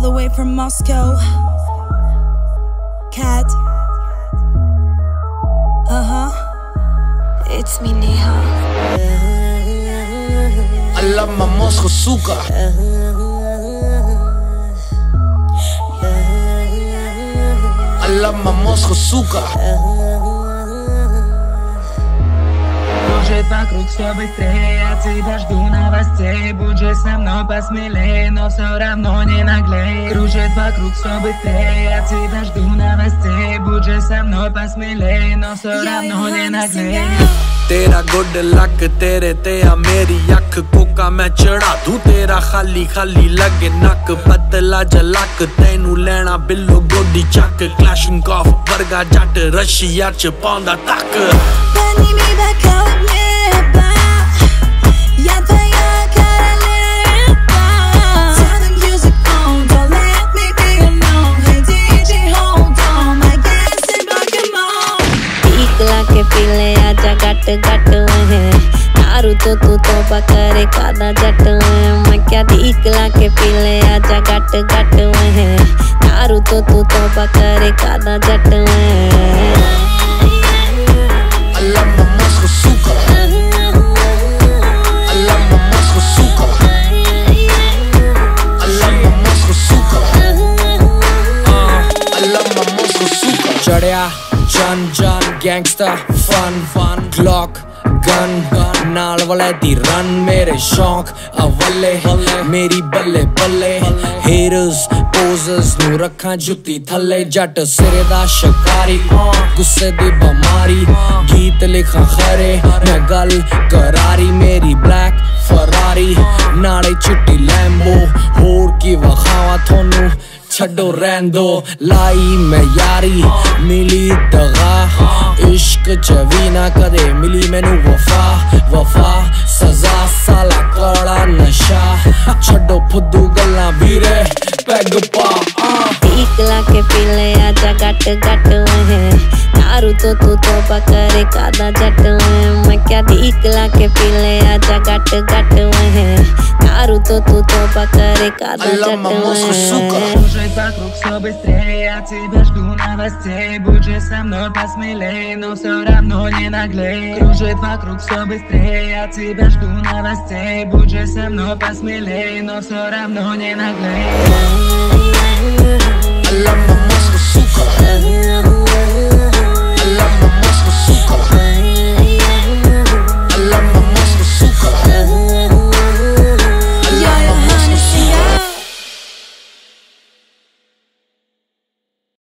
the way from Moscow. Cat. It's me, Neha. I love my Moscow suka. I love my Moscow suka. Кружит вокруг все быстрее, от тебя жду новостей. Будь же со мной посмелее, но все равно не наглей. Кружит вокруг все быстрее, от тебя жду новостей. Будь же со мной посмелее, но все равно не наглей. तेरा good luck तेरे ते आ मेरी अख Coca मैं चढ़ा दूं तेरा खाली खाली लगे नक पतला जलक तेनू लेना बिल्लो गोडी चक क्लैशिंग ऑफ वर्गा जट रशिया च पांदा तक Подними бокал неба, я твоя королева. Turn the music on, don't let me be alone. Hey DJ, hold on, I guess it like a mom. टीकला के पीले आजा गट गट है दारू तो तू तोबा करे कादा जट है मैं क्या टीकला के पीले आजा गट गट है दारू तो तू तोबा करे कादा जट है I love my Moscow suka. I love my Moscow suka. I love my Moscow suka. I love my Moscow suka. चढ़या जन जन गैंगस्टर फन क्लॉक गन नाल वाले दी रन मेरे शौक अवले मेरी बल्ले बल्ले हेरर्स पोजर्स नू रखा जुत्ती थले जट सिरे दा शिकारी गुस्से दी बमारी गीत लिखा खरे मैं गल करारी मेरी ब्लैक फरारी नाले चिट्टी लैम्बो होर की वखावा थोनू छड़ो रहन दो लाई मैं यारी मिली दगा इश्क च भी ना कदे मिली मैनू वफा सजा साला कौड़ा नशा छड़ो फुद्दू गल्लां वीरे पैग पा टीकला के पीले आजा गट गट है दारू तो तू तोबा करे कादा जट है मैं क्या टीकला के पीले आजा गट गट है दारू तो तू तोबा करे कादा जट है Кружит вокруг все быстрее, от тебя жду новостей. Будь же со мной посмелее, но все равно не наглей. Кружит вокруг все быстрее, от тебя жду новостей. Будь же со мной посмелее, но все равно не наглей. I love my Moscow suka. I love my Moscow suka.